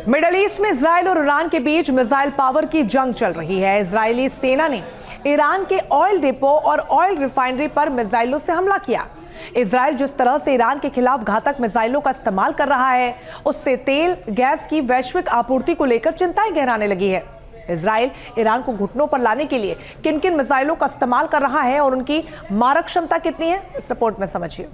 Middle east में Israel और Iran के बीच मिसाइल पावर की जंग चल रही है। इजरायली सेना ने ईरान के ऑयल डिपो और ऑयल रिफाइनरी पर मिसाइलों से हमला किया। इजराइल जिस तरह से ईरान के खिलाफ घातक मिसाइलों का इस्तेमाल कर रहा है, उससे तेल गैस की वैश्विक आपूर्ति को लेकर चिंताएं गहराने लगी है। इजराइल ईरान को घुटनों पर लाने के लिए किन किन मिसाइलों का इस्तेमाल कर रहा है और उनकी मारक क्षमता कितनी है, इस रिपोर्ट में समझिए।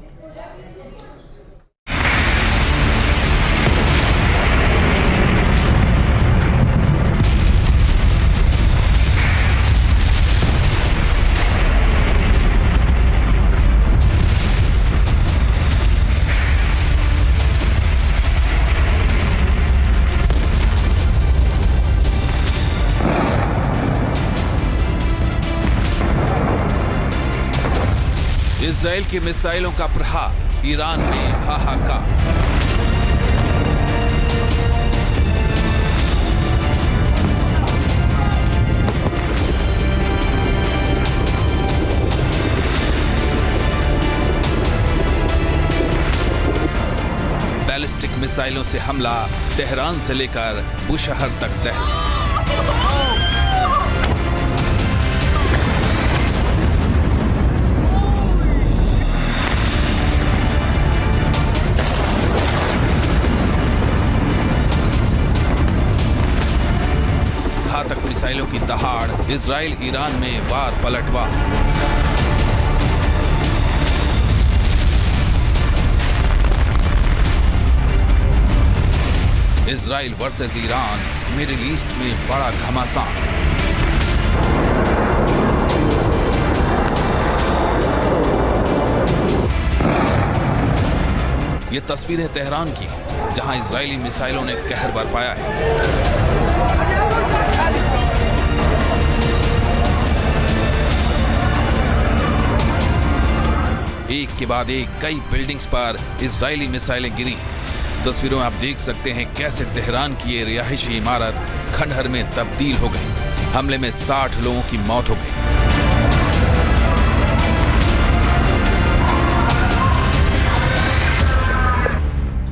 इजराइल की मिसाइलों का प्रहार, ईरान में हाहाकार। बैलिस्टिक मिसाइलों से हमला, तेहरान से लेकर बुशहर तक दहल। घातक मिसाइलों की दहाड़, इजराइल ईरान में वार पलटवार। Israel versus Iran, middle east में बड़ा घमासान। ये तस्वीरें तेहरान की हैं, जहां इजरायली मिसाइलों ने कहर बरपाया है। एक के बाद एक कई बिल्डिंग्स पर इजरायली मिसाइलें गिरी। तस्वीरों में आप देख सकते हैं कैसे तेहरान की ये रिहायशी इमारत खंडहर में तब्दील हो गई। हमले में 60 लोगों की मौत हो गई।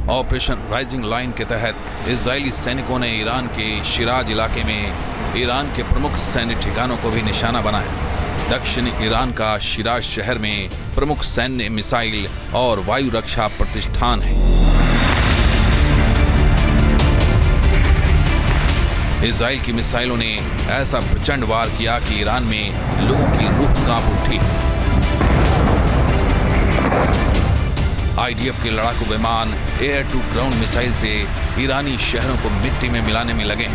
ऑपरेशन राइजिंग लाइन के तहत इजरायली सैनिकों ने ईरान के शिराज इलाके में ईरान के प्रमुख सैन्य ठिकानों को भी निशाना बनाया। दक्षिणी ईरान का शिराज शहर में प्रमुख सैन्य मिसाइल और वायु रक्षा प्रतिष्ठान है। इजराइल की मिसाइलों ने ऐसा प्रचंड वार किया कि ईरान में लोगों की रूह कांप उठी। आईडीएफ के लड़ाकू विमान एयर टू ग्राउंड मिसाइल से ईरानी शहरों को मिट्टी में मिलाने में लगे।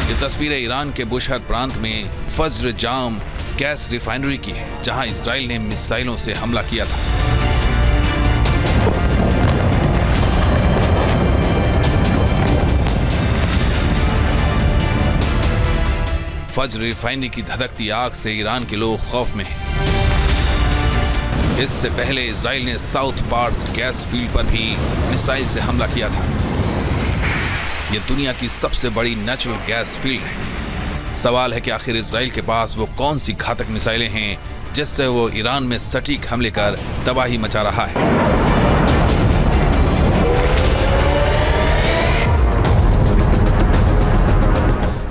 ये तस्वीरें ईरान के बुशहर प्रांत में फज्र जाम गैस रिफाइनरी की है, जहां इजराइल ने मिसाइलों से हमला किया था। फज्र रिफाइनरी की धधकती आग से ईरान के लोग खौफ में हैं। इससे पहले इजराइल ने साउथ पार्स गैस फील्ड पर भी मिसाइल से हमला किया था। यह दुनिया की सबसे बड़ी नेचुरल गैस फील्ड है। सवाल है कि आखिर इजराइल के पास वो कौन सी घातक मिसाइलें हैं जिससे वो ईरान में सटीक हमले कर तबाही मचा रहा है।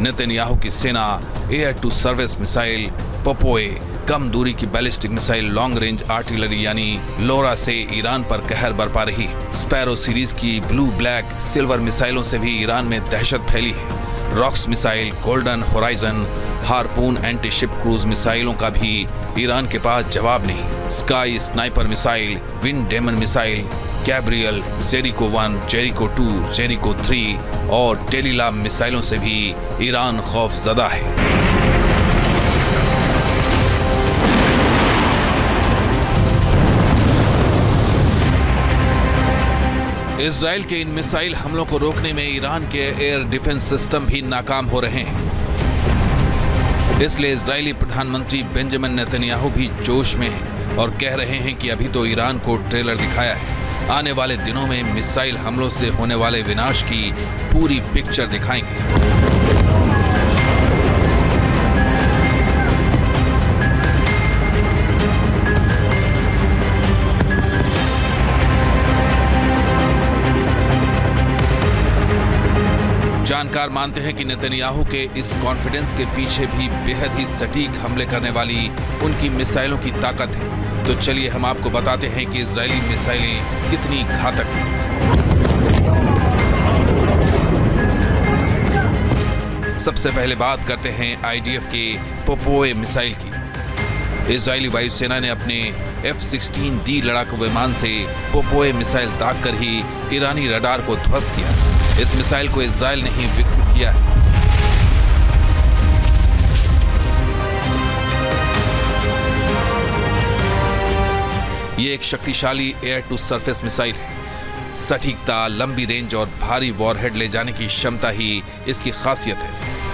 नेतन्याहू की सेना air to service missile Popeye, कम दूरी की ballistic missile long range artillery यानी लोरा से ईरान पर कहर बरपा रही। स्पैरो सीरीज की ब्लू ब्लैक सिल्वर मिसाइलों से भी ईरान में दहशत फैली है। Rocks missile, Golden Horizon, Harpoon anti ship cruise मिसाइलों का भी ईरान के पास जवाब नहीं। Sky Sniper missile, Wind Demon missile, Gabriel, Jericho 1, Jericho 2, Jericho 3 और टेलीलाम मिसाइलों से भी ईरान खौफजदा है। इजराइल के इन मिसाइल हमलों को रोकने में ईरान के एयर डिफेंस सिस्टम भी नाकाम हो रहे हैं। इसलिए इजरायली प्रधानमंत्री बेंजामिन नेतन्याहू भी जोश में हैं और कह रहे हैं कि अभी तो ईरान को ट्रेलर दिखाया है, आने वाले दिनों में मिसाइल हमलों से होने वाले विनाश की पूरी पिक्चर दिखाएंगे। जानकार मानते हैं कि नेतन्याहू के इस कॉन्फिडेंस के पीछे भी बेहद ही सटीक हमले करने वाली उनकी मिसाइलों की ताकत है। तो चलिए हम आपको बताते हैं कि इजरायली मिसाइलें कितनी घातक हैं। सबसे पहले बात करते हैं IDF के पोपोए मिसाइल की। इजरायली वायुसेना ने अपने F-16D लड़ाकू विमान से पोपोए मिसाइल दागकर ही ईरानी रडार को ध्वस्त किया। इस मिसाइल को इजरायल ने ही विकसित किया है। ये एक शक्तिशाली एयर टू सरफेस मिसाइल है। सटीकता, लंबी रेंज और भारी वॉरहेड ले जाने की क्षमता ही इसकी खासियत है।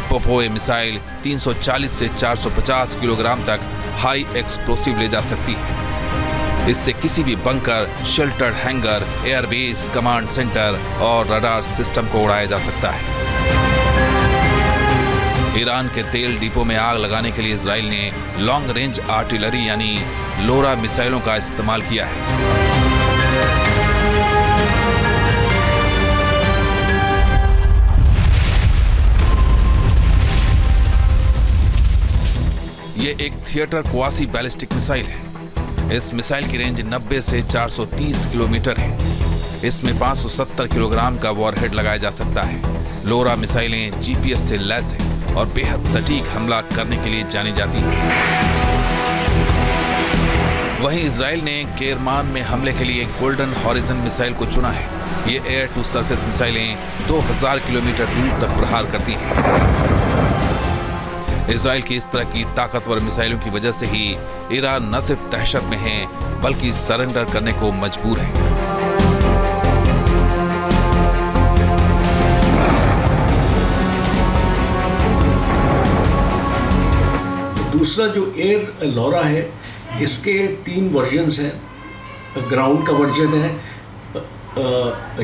पोपोए मिसाइल 340 से 450 किलोग्राम तक हाई एक्सप्लोसिव ले जा सकती है। इससे किसी भी bunker, sheltered hanger, airbase, command centre और रडार सिस्टम को उड़ाया जा सकता है। ईरान के तेल डिपो में आग लगाने के लिए इजराइल ने लॉन्ग रेंज आर्टिलरी यानी लोरा मिसाइलों का इस्तेमाल किया है। ये एक थिएटर क्वासी बैलिस्टिक मिसाइल है। इस मिसाइल की रेंज 90 से 430 किलोमीटर है। इसमें 570 किलोग्राम का वॉरहेड लगाया जा सकता है। लोरा मिसाइलें GPS से लैस है और बेहद सटीक हमला करने के लिए जानी जाती हैं। वहीं इजराइल ने केरमान में हमले के लिए गोल्डन हॉरिजन मिसाइल को चुना है। ये एयर टू सरफेस मिसाइलें 2000 किलोमीटर दूर तक प्रहार करती हैं। इजराइल की इस तरह की ताकतवर मिसाइलों की वजह से ही ईरान न सिर्फ दहशत में है बल्कि सरेंडर करने को मजबूर है। दूसरा जो एयर लोरा है, इसके 3 वर्जन्स हैं। ग्राउंड का वर्जन है,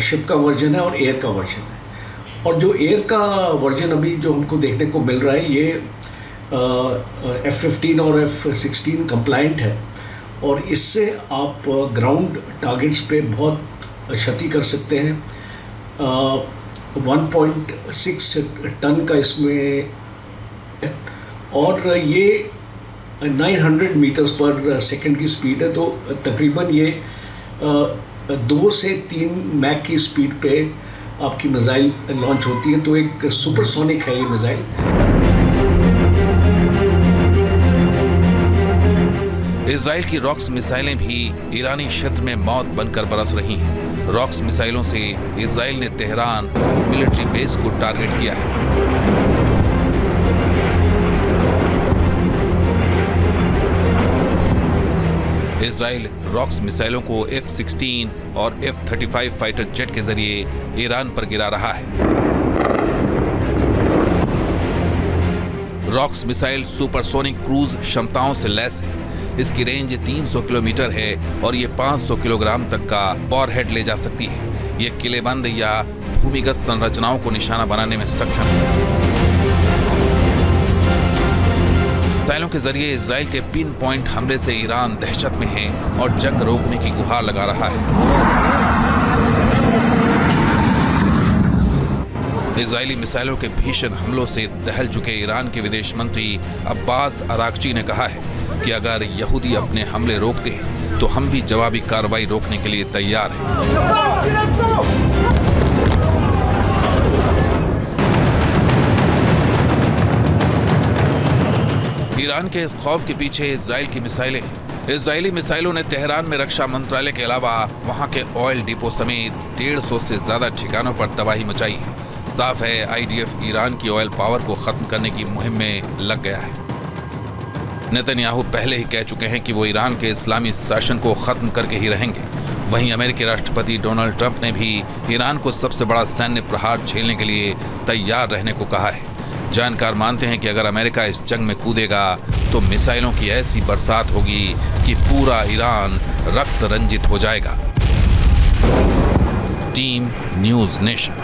शिप का वर्जन है और एयर का वर्जन है। और जो एयर का वर्जन अभी जो हमको देखने को मिल रहा है, ये F-15 और F-16 कंप्लाइंट है और इससे आप ग्राउंड टारगेट्स पे बहुत क्षति कर सकते हैं। 1.6 टन का इसमें और ये 900 मीटर्स पर सेकंड की स्पीड है। तो तकरीबन ये 2 से 3 मैक की स्पीड पे आपकी मिसाइल लॉन्च होती है। तो एक सुपरसोनिक है ये मिसाइल। इजराइल की रॉक्स मिसाइलें भी ईरानी क्षेत्र में मौत बनकर बरस रही हैं। रॉक्स मिसाइलों से इजराइल ने तेहरान मिलिट्री बेस को टारगेट किया है। इजराइल रॉक्स मिसाइलों को F-16 और F-35 फाइटर जेट के जरिए ईरान पर गिरा रहा है। रॉक्स मिसाइल सुपरसोनिक क्रूज क्षमताओं से लैस है। इसकी रेंज 300 किलोमीटर है और ये 500 किलोग्राम तक का वॉरहेड ले जा सकती है। ये किलेबंद या भूमिगत संरचनाओं को निशाना बनाने में सक्षम है। मिसाइलों के जरिए इजराइल के पिन पॉइंट हमले से ईरान दहशत में है और जंग रोकने की गुहार लगा रहा है। इजरायली मिसाइलों के भीषण हमलों से दहल चुके ईरान के विदेश मंत्री अब्बास अराक्ची ने कहा है कि अगर यहूदी अपने हमले रोकते हैं तो हम भी जवाबी कार्रवाई रोकने के लिए तैयार हैं। ईरान के इस खौफ के पीछे इजराइल की मिसाइलें। इजरायली मिसाइलों ने तेहरान में रक्षा मंत्रालय के अलावा वहां के ऑयल डिपो समेत 150 से ज्यादा ठिकानों पर तबाही मचाई है। साफ है IDF ईरान की ऑयल पावर को खत्म करने की मुहिम में लग गया है। नेतन्याहू पहले ही कह चुके हैं कि वो ईरान के इस्लामी शासन को खत्म करके ही रहेंगे। वहीं अमेरिकी राष्ट्रपति डोनाल्ड ट्रंप ने भी ईरान को सबसे बड़ा सैन्य प्रहार झेलने के लिए तैयार रहने को कहा है। जानकार मानते हैं कि अगर अमेरिका इस जंग में कूदेगा तो मिसाइलों की ऐसी बरसात होगी कि पूरा ईरान रक्त रंजित हो जाएगा। Team news nation.